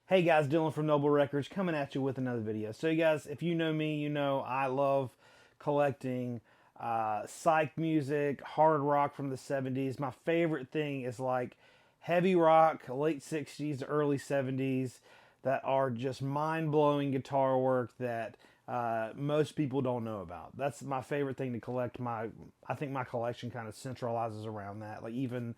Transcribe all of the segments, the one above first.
Hey guys, Dylan from Noble Records coming at you with another video. So you guys, if you know me, you know I love collecting psych music, hard rock from the 70s. My favorite thing is like heavy rock, late 60s, early 70s that are just mind-blowing guitar work that most people don't know about. That's my favorite thing to collect. I think my collection kind of centralizes around that. Like even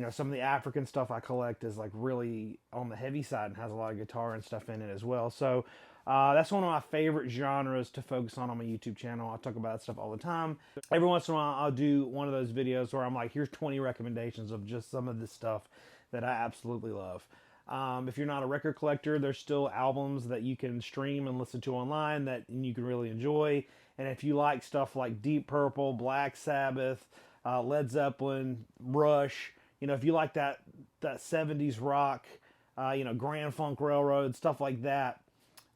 some of the African stuff I collect is like really on the heavy side and has a lot of guitar and stuff in it as well. So that's one of my favorite genres to focus on my YouTube channel. I talk about that stuff all the time. Every once in a while, I'll do one of those videos where I'm like, here's 20 recommendations of just some of the stuff that I absolutely love. If you're not a record collector, there's still albums that you can stream and listen to online that you can really enjoy. And if you like stuff like Deep Purple, Black Sabbath, Led Zeppelin, Rush, if you like that 70s rock, Grand Funk Railroad, stuff like that,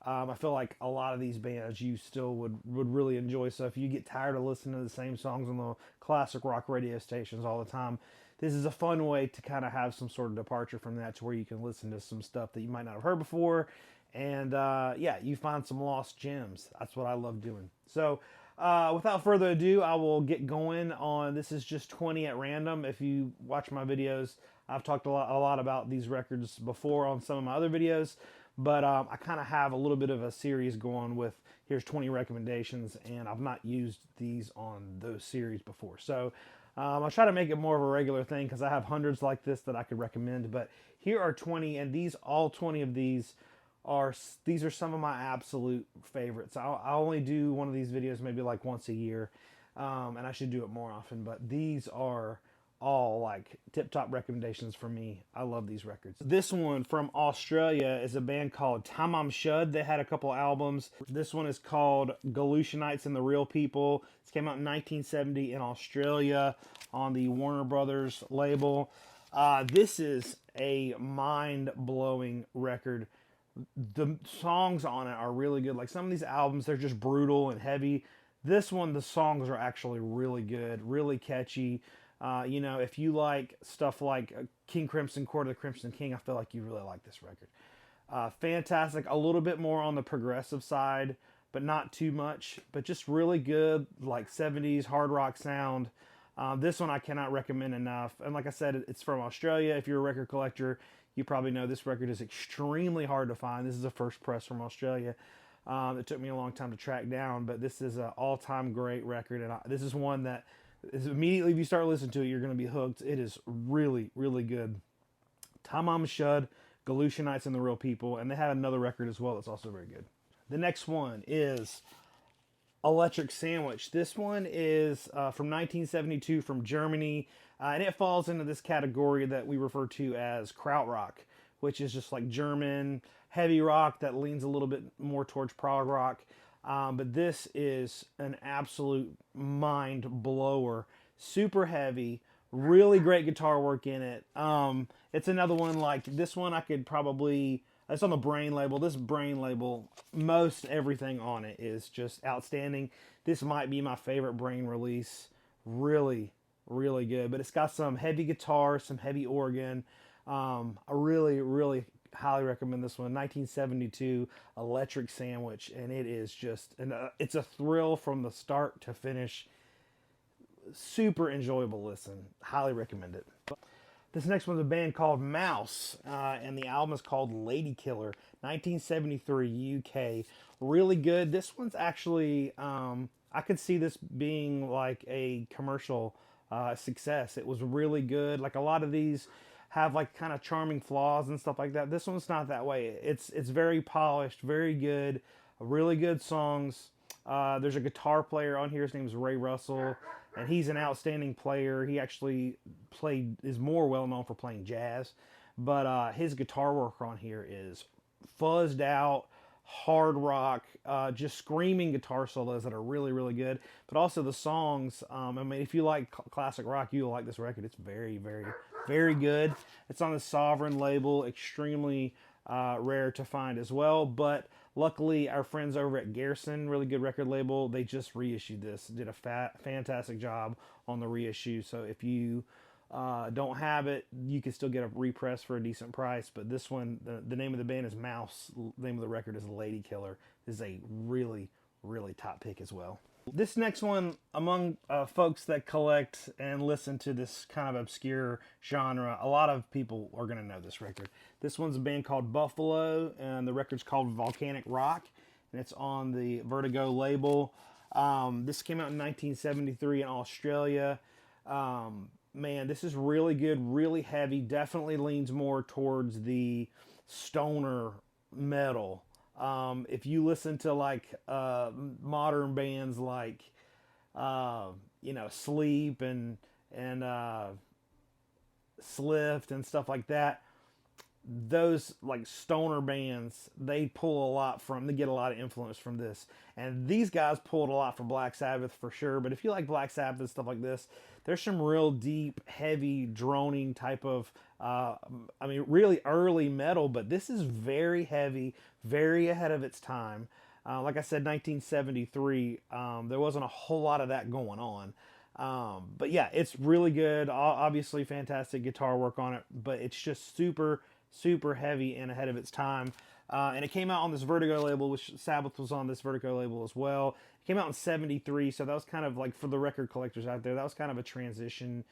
I feel like a lot of these bands you still would really enjoy. So if you get tired of listening to the same songs on the classic rock radio stations all the time, this is a fun way to kind of have some sort of departure from that to where you can listen to some stuff that you might not have heard before. And yeah, you find some lost gems. That's what I love doing. So without further ado, I will get going on. This is just 20 at random. If you watch my videos, I've talked a lot about these records before on some of my other videos. But I kind of have a little bit of a series going with here's 20 recommendations, and I've not used these on those series before. So I'll try to make it more of a regular thing because I have hundreds like this that I could recommend. But here are 20, and all 20 of these are some of my absolute favorites. I only do one of these videos maybe like once a year, and I should do it more often. But these are all like tip-top recommendations for me. I love these records. This one from Australia is a band called Tamam Shud. They had a couple albums. This one is called Galutianites and the Real People. This came out in 1970 in Australia on the Warner Brothers label. This is a mind-blowing record. The songs on it are really good. Like some of these albums, they're just brutal and heavy. This one, the songs are actually really good, really catchy. If you like stuff like King Crimson, Court of the Crimson King, I feel like you really like this record. Fantastic. A little bit more on the progressive side, but not too much. But just really good, like 70s hard rock sound. This one I cannot recommend enough. And like I said, it's from Australia. If you're a record collector, you probably know this record is extremely hard to find. This is a first press from Australia. It took me a long time to track down, but this is an all-time great record. And this is one that immediately if you start listening to it, you're going to be hooked. It is really, really good. Tamam Shud, Galutianites and the Real People. And they have another record as well that's also very good. The next one is Electric Sandwich. This one is from 1972 from Germany, and it falls into this category that we refer to as krautrock, which is just like German heavy rock that leans a little bit more towards prog rock. But this is an absolute mind blower, super heavy, really great guitar work in it. It's another one like this one I could probably. It's on the Brain label. This Brain label, most everything on it is just outstanding. This might be my favorite Brain release. Really, really good. But it's got some heavy guitar, some heavy organ. I really, really highly recommend this one. 1972 Electric Sandwich. And it is just, it's a thrill from the start to finish. Super enjoyable listen. Highly recommend it. This next one's a band called Mouse, and the album is called Lady Killer, 1973 UK. Really good. This one's actually, I could see this being like a commercial success. It was really good. Like a lot of these have like kind of charming flaws and stuff like that. This one's not that way. It's very polished, very good, really good songs. There's a guitar player on here. His name is Ray Russell, and he's an outstanding player. He actually is more well known for playing jazz, but his guitar work on here is fuzzed out, hard rock, just screaming guitar solos that are really, really good. But also the songs. I mean, if you like classic rock, you'll like this record. It's very, very, very good. It's on the Sovereign label. Extremely rare to find as well, but luckily our friends over at Garrison, really good record label, they just reissued this, did a fantastic job on the reissue. So if you don't have it, you can still get a repress for a decent price. But this one, the name of the band is Mouse. The name of the record is Lady Killer. This is a really, really top pick as well. This next one, among folks that collect and listen to this kind of obscure genre, a lot of people are going to know this record. This one's a band called Buffalo, and the record's called Volcanic Rock, and it's on the Vertigo label. This came out in 1973 in Australia. Man, this is really good, really heavy, definitely leans more towards the stoner metal. If you listen to like modern bands like Sleep and Slift and stuff like that, those like stoner bands, they get a lot of influence from this. And these guys pulled a lot from Black Sabbath for sure. But if you like Black Sabbath and stuff like this, there's some real deep, heavy, droning type of, really early metal. But this is very heavy, very ahead of its time. Like I said, 1973, there wasn't a whole lot of that going on. But yeah, it's really good. Obviously, fantastic guitar work on it. But it's just super, super heavy and ahead of its time. And it came out on this Vertigo label, which Sabbath was on this Vertigo label as well. It came out in 73, so that was kind of like, for the record collectors out there, that was kind of a transition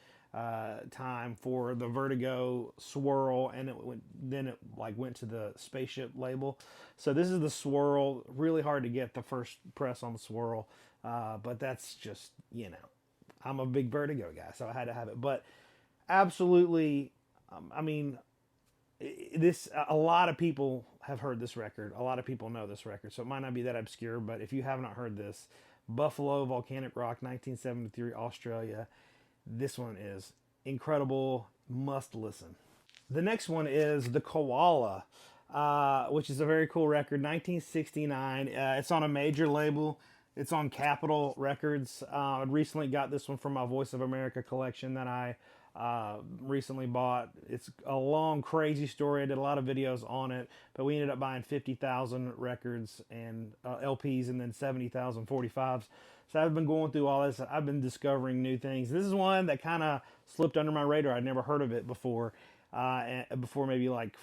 time for the Vertigo Swirl, and then it went to the Spaceship label. So this is the Swirl. Really hard to get the first press on the Swirl, but that's just, I'm a big Vertigo guy, so I had to have it. But absolutely, a lot of people have heard this record. A lot of people know this record, so it might not be that obscure, but if you have not heard this, Buffalo, Volcanic Rock, 1973, Australia, this one is incredible, must listen. The next one is The Koala, which is a very cool record, 1969. It's on a major label. It's on Capitol Records. I recently got this one from my Voice of America collection that I recently bought. It's a long, crazy story. I did a lot of videos on it, but we ended up buying 50,000 records and LPs, and then 70,000 45s. So I've been going through all this. I've been discovering new things. This is one that kind of slipped under my radar. I'd never heard of it before maybe like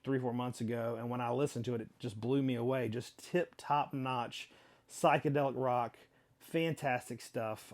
3-4 months ago. And when I listened to it, it just blew me away. Just top notch psychedelic rock, fantastic stuff.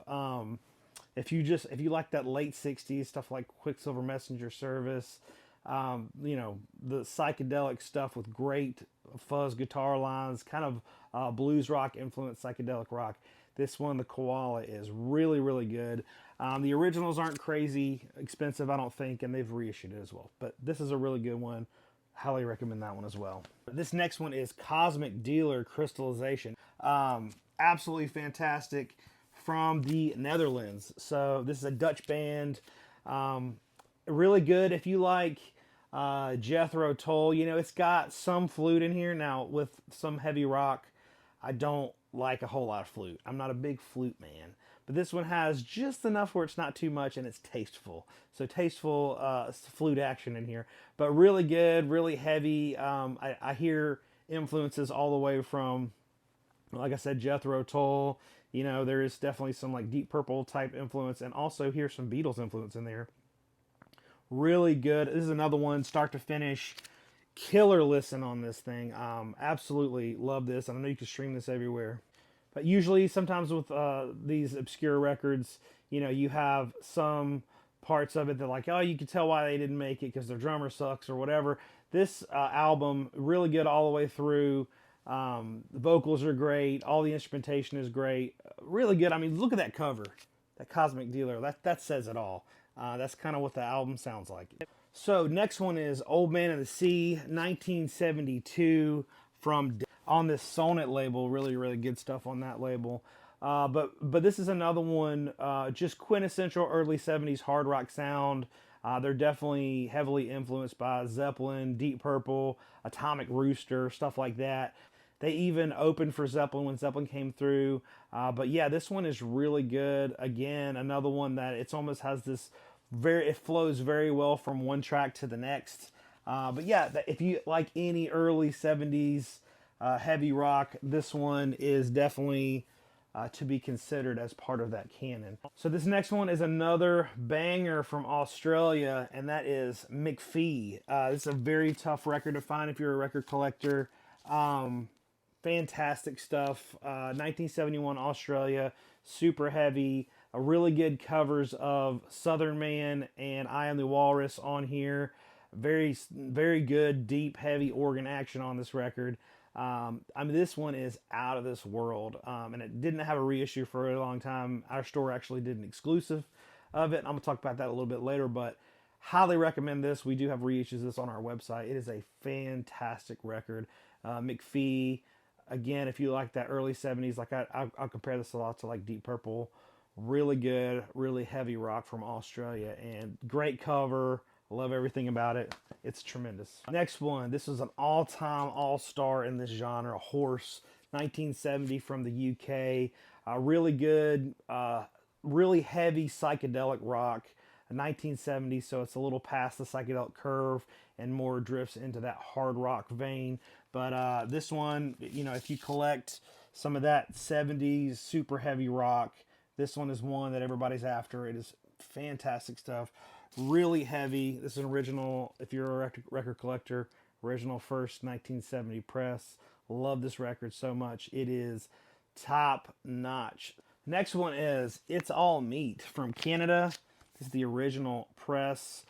If you like that late 60s stuff like Quicksilver Messenger Service, the psychedelic stuff with great fuzz guitar lines, kind of blues rock influenced psychedelic rock, this one, The Koala, is really, really good. The originals aren't crazy expensive, I don't think, and they've reissued it as well. But this is a really good one. Highly recommend that one as well. This next one is Cosmic Dealer Crystallization. Absolutely fantastic, from the Netherlands. So this is a Dutch band. Really good if you like Jethro Tull. It's got some flute in here. Now, with some heavy rock, I don't like a whole lot of flute. I'm not a big flute man. But this one has just enough where it's not too much and it's tasteful. So tasteful flute action in here. But really good, really heavy. I hear influences all the way from, like I said, Jethro Tull. There is definitely some like Deep Purple type influence, and also hear some Beatles influence in there. Really good. This is another one, start to finish. Killer listen on this thing. Absolutely love this. I know you can stream this everywhere. But usually, sometimes with these obscure records, you have some parts of it that like, oh, you can tell why they didn't make it because their drummer sucks or whatever. This album, really good all the way through. The vocals are great. All the instrumentation is great. Really good. I mean, look at that cover. That Cosmic Dealer. That says it all. That's kind of what the album sounds like. So next one is Old Man of the Sea, 1972, on this Sonnet label. Really, really good stuff on that label. But this is another one, just quintessential early 70s hard rock sound. They're definitely heavily influenced by Zeppelin, Deep Purple, Atomic Rooster, stuff like that. They even opened for Zeppelin when Zeppelin came through. But yeah, this one is really good. Again, another one that it's almost has this it flows very well from one track to the next. But yeah, if you like any early 70s heavy rock, this one is definitely to be considered as part of that canon. So this next one is another banger from Australia, and that is McPhee. This is a very tough record to find if you're a record collector. Fantastic stuff. 1971 Australia, super heavy. A really good covers of Southern Man and I Am the Walrus on here. Very, very good, deep, heavy organ action on this record. I mean, this one is out of this world, and it didn't have a reissue for a long time. Our store actually did an exclusive of it. I'm going to talk about that a little bit later, but highly recommend this. We do have reissues of this on our website. It is a fantastic record. McPhee, again, if you like that early 70s, like I'll compare this a lot to like Deep Purple. Really good, really heavy rock from Australia, and great cover. Love everything about it. It's tremendous. Next one, this is an all-time all-star in this genre, Horse, 1970 from the UK. Really good, really heavy psychedelic rock, 1970, so it's a little past the psychedelic curve and more drifts into that hard rock vein. But this one, you know, if you collect some of that 70s super heavy rock, this one is one that everybody's after. It is fantastic stuff. Really heavy. This is an original, if you're a record collector, original first 1970 press. Love this record so much. It is top notch. Next one is It's All Meat from Canada. This is the original press.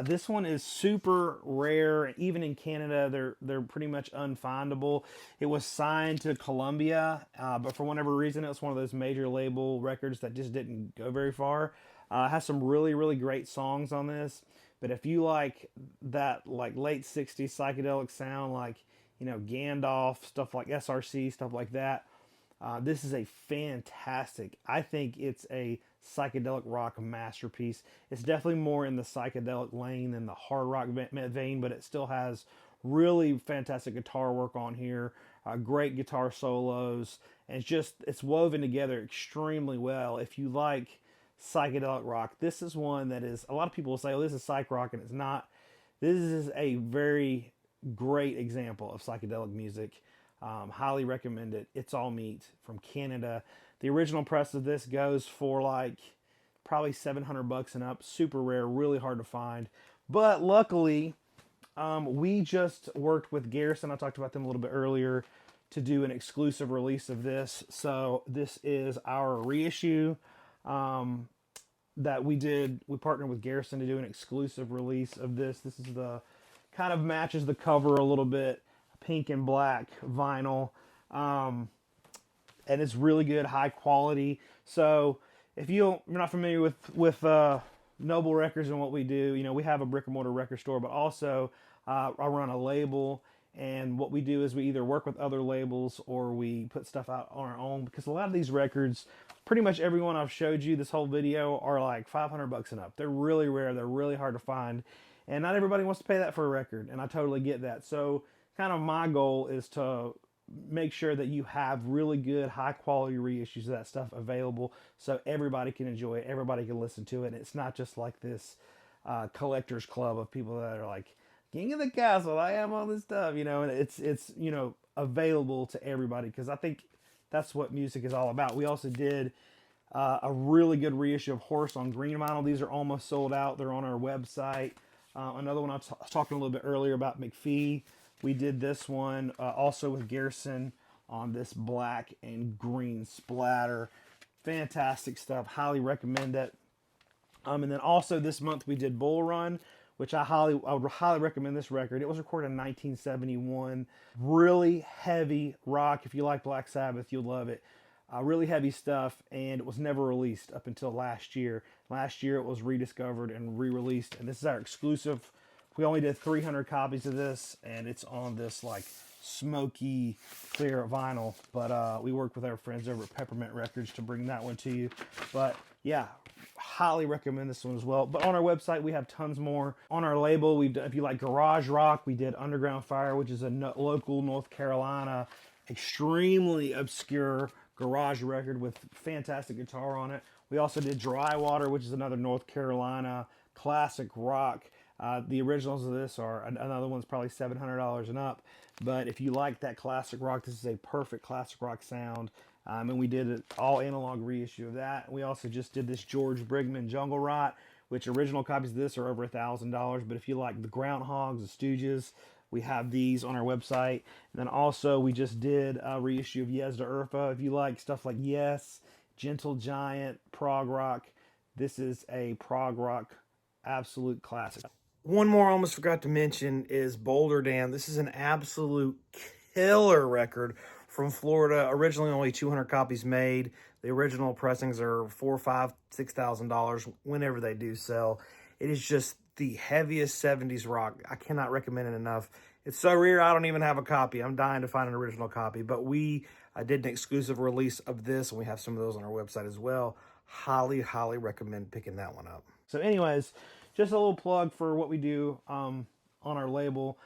This one is super rare. Even in Canada, they're pretty much unfindable. It was signed to Columbia, but for whatever reason, it was one of those major label records that just didn't go very far. It has some really, really great songs on this. But if you like that like late 60s psychedelic sound, like, you know, Gandalf, stuff like SRC, stuff like that, this is a fantastic, I think it's a psychedelic rock masterpiece. It's definitely more in the psychedelic lane than the hard rock vein, but it still has really fantastic guitar work on here, great guitar solos, and it's woven together extremely well. If you like psychedelic rock, this is one that is, a lot of people will say, oh, this is psych rock, and it's not. This is a very great example of psychedelic music. Highly recommend it. It's All Meat from Canada. The original press of this goes for like probably $700 and up. Super rare, really hard to find. But luckily, we just worked with Garrison. I talked about them a little bit earlier to do an exclusive release of this. So this is our reissue that we did. We partnered with Garrison to do an exclusive release of this. This is the kind of matches the cover a little bit, pink and black vinyl. And it's really good, high quality. So if you're not familiar with Noble Records and what we do, you know, we have a brick and mortar record store, but also I run a label. And what we do is we either work with other labels or we put stuff out on our own, because a lot of these records, pretty much everyone I've showed you this whole video, are like $500 and up. They're really rare. They're really hard to find. And not everybody wants to pay that for a record. And I totally get that. So kind of my goal is to make sure that you have really good, high quality reissues of that stuff available so everybody can enjoy it, everybody can listen to it, and it's not just like this collector's club of people that are like, King of the Castle, I am all this stuff, you know, and it's you know, available to everybody, because I think that's what music is all about. We also did a really good reissue of Horse on green vinyl. These are almost sold out. They're on our website. Another one I was talking a little bit earlier about, McPhee. We did this one also with Garrison on this black and green splatter. Fantastic stuff. Highly recommend it. And then also this month we did Bull Run, which I would highly recommend this record. It was recorded in 1971. Really heavy rock. If you like Black Sabbath, you'll love it. Really heavy stuff, and it was never released up until last year. Last year it was rediscovered and re-released, and this is our exclusive. We only did 300 copies of this, and it's on this like smoky clear vinyl. But we worked with our friends over at Peppermint Records to bring that one to you. But yeah, highly recommend this one as well. But on our website, we have tons more. On our label, we've done, if you like garage rock, we did Underground Fire, which is a local North Carolina, extremely obscure garage record with fantastic guitar on it. We also did Dry Water, which is another North Carolina classic rock. The originals of this are, another one's probably $700 and up. But if you like that classic rock, this is a perfect classic rock sound. And we did an all analog reissue of that. We also just did this George Brigman Jungle Rot, which original copies of this are over $1,000. But if you like the Groundhogs, the Stooges, we have these on our website. And then also we just did a reissue of Yes to Urfa. If you like stuff like Yes, Gentle Giant, prog rock, this is a prog rock absolute classic. One more I almost forgot to mention is Boulder Dam. This is an absolute killer record from Florida. Originally only 200 copies made. The original pressings are $4,000, $5,000, $6,000 whenever they do sell. It is just the heaviest 70s rock. I cannot recommend it enough. It's so rare I don't even have a copy. I'm dying to find an original copy. But we did an exclusive release of this, and we have some of those on our website as well. Highly, highly recommend picking that one up. So anyways, just a little plug for what we do on our label.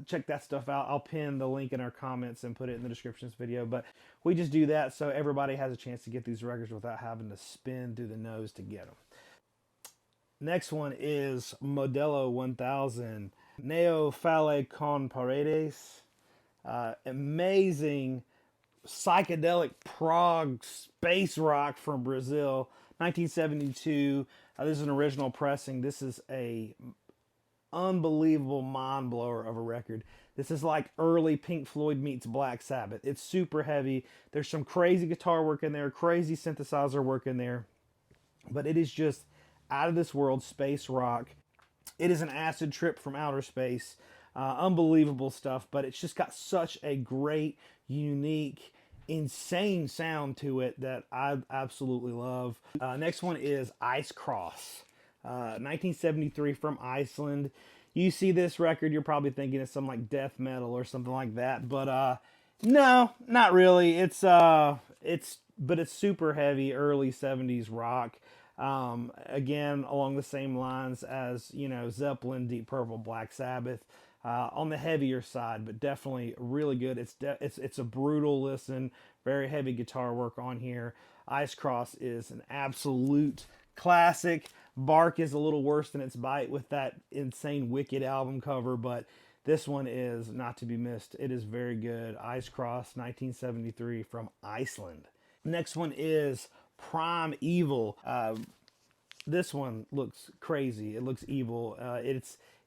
Check that stuff out. I'll pin the link in our comments and put it in the description of this video. But we just do that so everybody has a chance to get these records without having to spin through the nose to get them. Next one is Modelo 1000. Neo Fale con Paredes. Amazing psychedelic prog space rock from Brazil. 1972. This is an original pressing. This is a unbelievable mind blower of a record. This is like early Pink Floyd meets Black Sabbath. It's super heavy. There's some crazy guitar work in there, crazy synthesizer work in there, but it is just out of this world space rock. It is an acid trip from outer space. Unbelievable stuff, but it's just got such a great, unique, insane sound to it that I absolutely love. Next one is Ice Cross, 1973 from Iceland. You see this record, you're probably thinking it's some like death metal or something like that, but no, not really. It's super heavy, early 70s rock. Again, along the same lines as, you know, Zeppelin, Deep Purple, Black Sabbath. On the heavier side, but definitely really good. It's a brutal listen, very heavy guitar work on here. Ice Cross is an absolute classic. Bark is a little worse than its bite with that insane Wicked album cover, but this one is not to be missed. It is very good. Ice Cross, 1973 from Iceland. Next one is Prime Evil. This one looks crazy. It looks evil.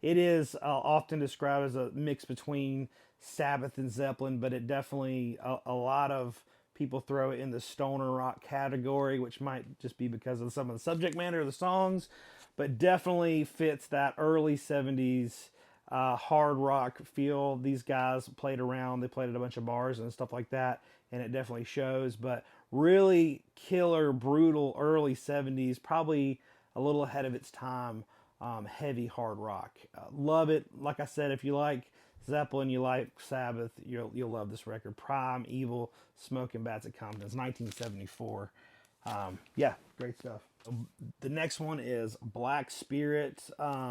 It is often described as a mix between Sabbath and Zeppelin, but it definitely, a lot of people throw it in the stoner rock category, which might just be because of some of the subject matter of the songs, but definitely fits that early 70s hard rock feel. These guys played around. They played at a bunch of bars and stuff like that, and it definitely shows, but really killer, brutal early 70s, probably a little ahead of its time. Heavy hard rock. Love it. Like I said, if you like Zeppelin, you like Sabbath, you'll love this record. Prime Evil, Smoking Bats at Compton's, 1974. Yeah, great stuff. The next one is Black Spirit.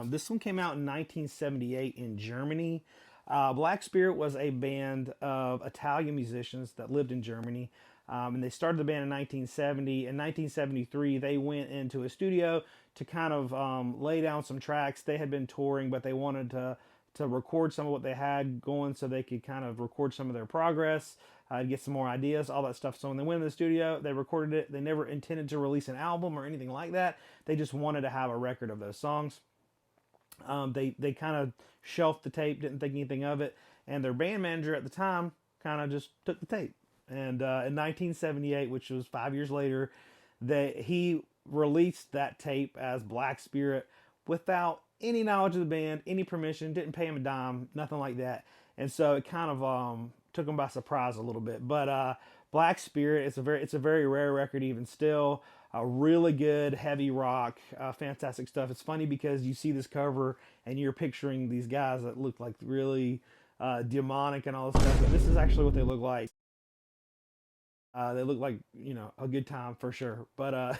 This one came out in 1978 in Germany. Black Spirit was a band of Italian musicians that lived in Germany. And they started the band in 1970. In 1973, they went into a studio to kind of lay down some tracks. They had been touring, but they wanted to record some of what they had going so they could kind of record some of their progress, get some more ideas, all that stuff. So when they went in the studio, they recorded it. They never intended to release an album or anything like that. They just wanted to have a record of those songs. They kind of shelved the tape, didn't think anything of it, and their band manager at the time kind of just took the tape. And in 1978, which was 5 years later, he released that tape as Black Spirit without any knowledge of the band, any permission, didn't pay him a dime, nothing like that. And so it kind of took him by surprise a little bit. But Black Spirit, it's a very rare record even still. Really good heavy rock, fantastic stuff. It's funny because you see this cover and you're picturing these guys that look like really demonic and all this stuff, but this is actually what they look like. They look like, you know, a good time for sure. But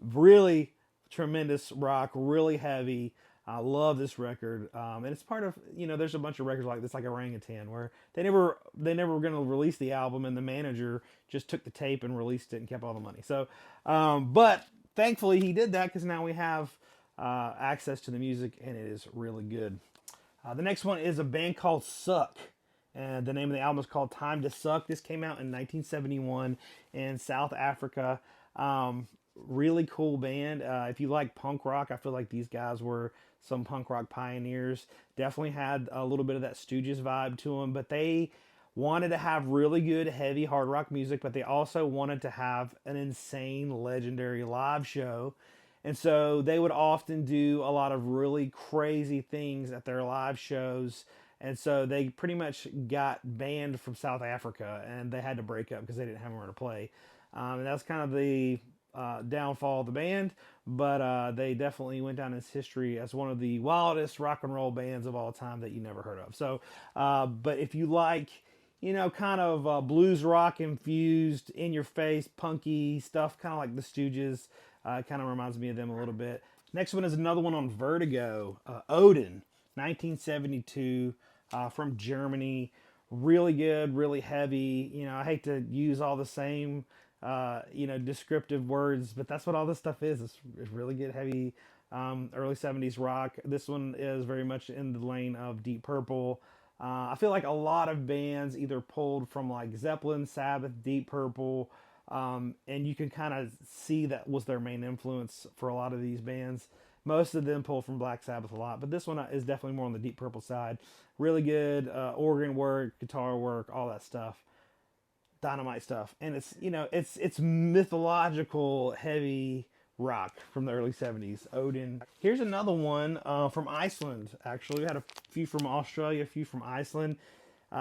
really tremendous rock, really heavy. I love this record. And it's part of, you know, there's a bunch of records like this, like Orangutan, where they never were going to release the album, and the manager just took the tape and released it and kept all the money. So, but thankfully he did that, because now we have access to the music, and it is really good. The next one is a band called Suck. And the name of the album is called Time to Suck. This came out in 1971 in South Africa. Really cool band. If you like punk rock, I feel like these guys were some punk rock pioneers. Definitely had a little bit of that Stooges vibe to them, but they wanted to have really good heavy hard rock music, but they also wanted to have an insane legendary live show. And so they would often do a lot of really crazy things at their live shows. And so they pretty much got banned from South Africa, and they had to break up because they didn't have anywhere to play. And that's kind of the downfall of the band, but they definitely went down in history as one of the wildest rock and roll bands of all time that you never heard of. So, but if you like, you know, kind of blues rock infused, in your face, punky stuff, kind of like the Stooges, kind of reminds me of them a little bit. Next one is another one on Vertigo, Odin, 1972. From Germany. Really good, really heavy. You know, I hate to use all the same, you know, descriptive words, but that's what all this stuff is. It's really good, heavy, early 70s rock. This one is very much in the lane of Deep Purple. I feel like a lot of bands either pulled from like Zeppelin, Sabbath, Deep Purple, and you can kind of see that was their main influence for a lot of these bands. Most of them pull from Black Sabbath a lot, but this one is definitely more on the Deep Purple side. Really good organ work, guitar work, all that stuff, dynamite stuff, and it's, you know, it's mythological heavy rock from the early 70s. Odin. Here's another one from Iceland. Actually, we had a few from Australia, a few from Iceland.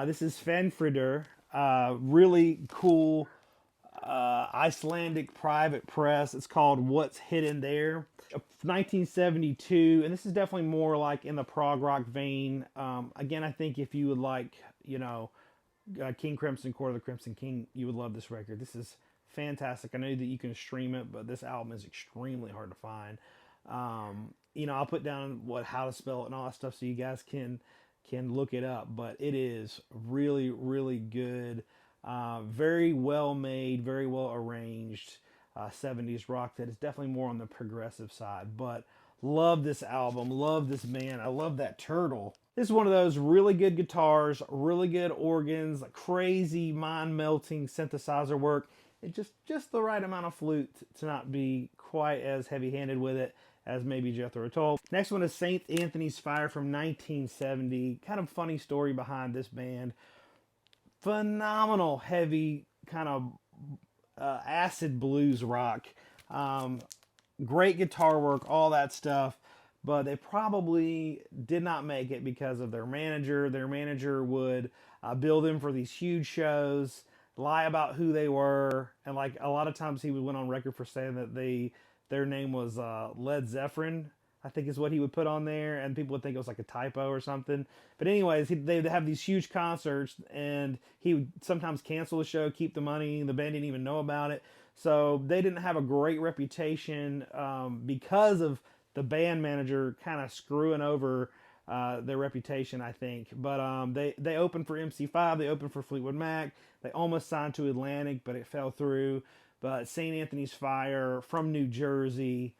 This is Fenfrider. Really cool Icelandic private press. It's called What's Hidden There. 1972, and this is definitely more like in the prog rock vein. Again, I think if you would like, you know, King Crimson, Court of the Crimson King, you would love this record. This is fantastic. I know that you can stream it, but this album is extremely hard to find. You know, I'll put down how to spell it and all that stuff so you guys can look it up, but it is really, really good. Very well made, very well arranged 70s rock that is definitely more on the progressive side. But love this album, love this band. I love that turtle. This is one of those really good guitars, really good organs, like crazy mind-melting synthesizer work. It just the right amount of flute to not be quite as heavy-handed with it as maybe Jethro Tull. Next one is St. Anthony's Fire from 1970. Kind of funny story behind this band. Phenomenal heavy kind of acid blues rock. Great guitar work, all that stuff. But they probably did not make it because of their manager. Their manager would bill them for these huge shows, lie about who they were, and like a lot of times he would went on record for saying that their name was Led Zeppelin, I think is what he would put on there, and people would think it was like a typo or something. But anyways, they'd have these huge concerts, and he would sometimes cancel the show, keep the money. The band didn't even know about it. So they didn't have a great reputation because of the band manager kind of screwing over their reputation, I think. But they opened for MC5, they opened for Fleetwood Mac, they almost signed to Atlantic, but it fell through. But St. Anthony's Fire from New Jersey,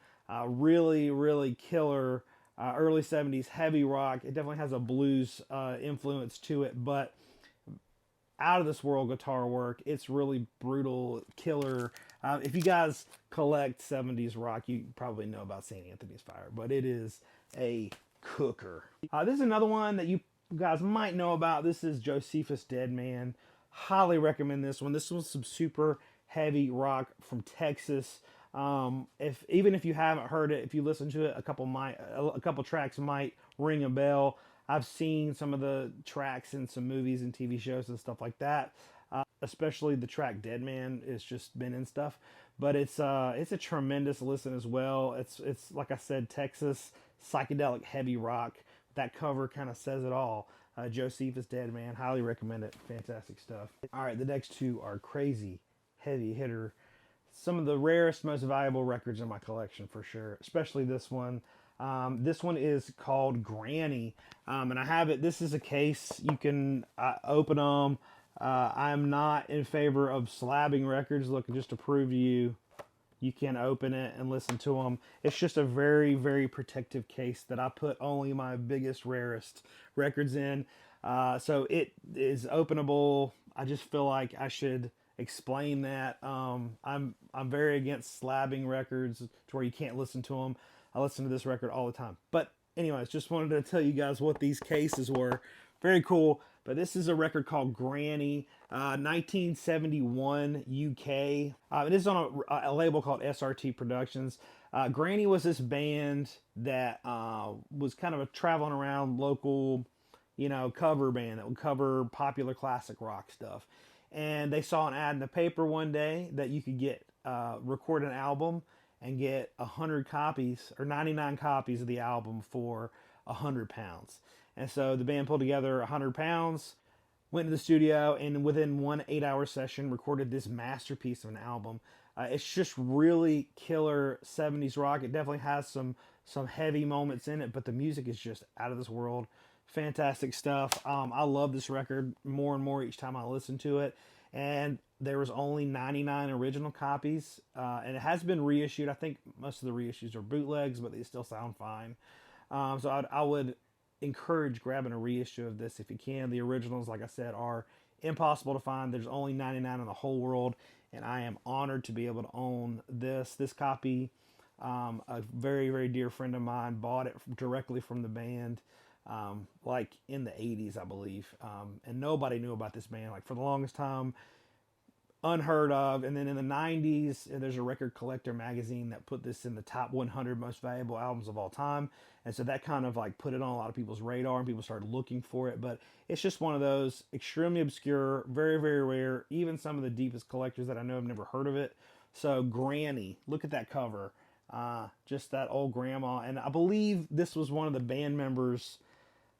really, really killer early 70s heavy rock. It definitely has a blues influence to it, but out of this world guitar work. It's really brutal, killer. If you guys collect 70s rock, you probably know about St. Anthony's Fire, but it is a cooker. This is another one that you guys might know about. This is Josephus Dead Man. Highly recommend this one. This was some super heavy rock from Texas. Even if you haven't heard it, if you listen to it, a couple tracks might ring a bell. I've seen some of the tracks in some movies and TV shows and stuff like that. Especially the track Dead Man. It's just been in stuff, but it's a tremendous listen as well. It's like I said, Texas psychedelic heavy rock. That cover kind of says it all. Josephus Dead Man, highly recommend it. Fantastic stuff. All right, the next two are crazy heavy hitter. Some of the rarest, most valuable records in my collection for sure, especially this one. This one is called Granny, and I have it. This is a case. You can open them. I'm not in favor of slabbing records. Look, just to prove to you, you can open it and listen to them. It's just a very, very protective case that I put only my biggest, rarest records in. So it is openable. I just feel like I should explain that. I'm very against slabbing records to where you can't listen to them. I listen to this record all the time. But anyways, just wanted to tell you guys what these cases were. Very cool. But this is a record called Granny, 1971 UK. It is on a label called SRT Productions. Granny was this band that was kind of a traveling around local, cover band that would cover popular classic rock stuff. And they saw an ad in the paper one day that you could get record an album and get 100 copies or 99 copies of the album for £100. And so the band pulled together £100, went to the studio, and within one 8-hour session recorded this masterpiece of an album. It's just really killer 70s rock. It definitely has some heavy moments in it, but the music is just out of this world. Fantastic stuff. I love this record more and more each time I listen to it. And there was only 99 original copies, and it has been reissued. I think most of the reissues are bootlegs, but they still sound fine. So I would encourage grabbing a reissue of this if you can. The originals, like I said, are impossible to find. There's only 99 in the whole world, and I am honored to be able to own this copy. A very, very dear friend of mine bought it directly from the band, like in the 80s, I believe. And nobody knew about this band, like for the longest time, unheard of. And then in the 90s, there's a Record Collector magazine that put this in the top 100 most valuable albums of all time. And so that kind of like put it on a lot of people's radar, and people started looking for it. But it's just one of those extremely obscure, very, very rare. Even some of the deepest collectors that I know have never heard of it. So Granny, look at that cover. Just that old grandma. And I believe this was one of the band members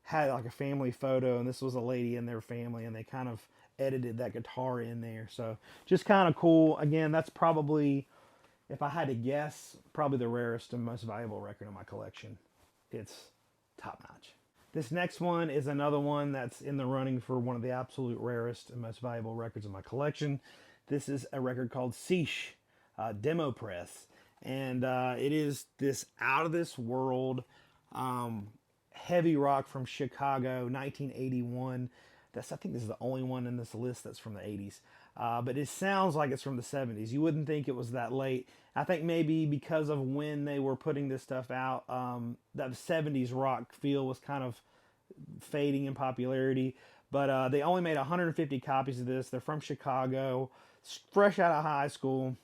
had like a family photo, and this was a lady in their family, and they kind of edited that guitar in there. So just kind of cool. Again, that's probably, if I had to guess, probably the rarest and most valuable record in my collection. It's top notch. This next one is another one that's in the running for one of the absolute rarest and most valuable records in my collection. This is a record called Psych, Demo Press. And it is this out of this world heavy rock from Chicago, 1981. I think this is the only one in this list that's from the 80s. But it sounds like it's from the 70s. You wouldn't think it was that late. I think maybe because of when they were putting this stuff out, that 70s rock feel was kind of fading in popularity. But they only made 150 copies of this. They're from Chicago, fresh out of high school.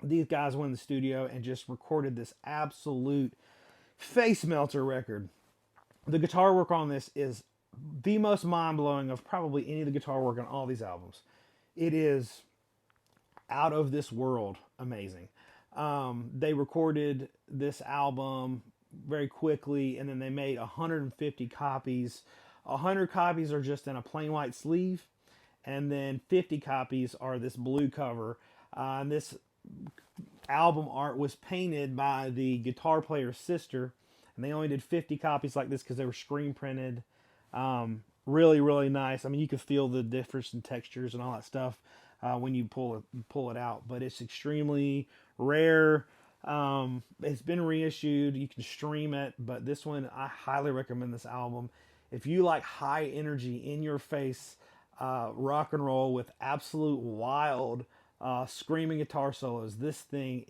These guys went in the studio and just recorded this absolute face melter record. The guitar work on this is the most mind-blowing of probably any of the guitar work on all these albums. It is out of this world amazing. They recorded this album very quickly, and then they made 150 copies. 100 copies are just in a plain white sleeve, and then 50 copies are this blue cover. And this album art was painted by the guitar player's sister, and they only did 50 copies like this because they were screen printed. Really, really nice. I mean, you can feel the difference in textures and all that stuff when you pull it out, but it's extremely rare. It's been reissued. You can stream it, but this one, I highly recommend this album. If you like high energy, in your face rock and roll with absolute wild screaming guitar solos, this thing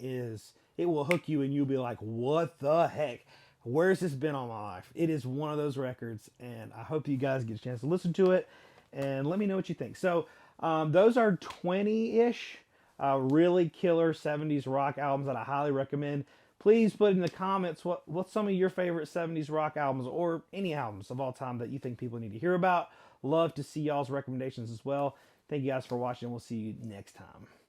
it will hook you, and you'll be like, what the heck? Where's this been all my life? It is one of those records, and I hope you guys get a chance to listen to it, and let me know what you think. So those are 20-ish really killer 70s rock albums that I highly recommend. Please put in the comments what's some of your favorite 70s rock albums, or any albums of all time that you think people need to hear about. Love to see y'all's recommendations as well. Thank you guys for watching. We'll see you next time.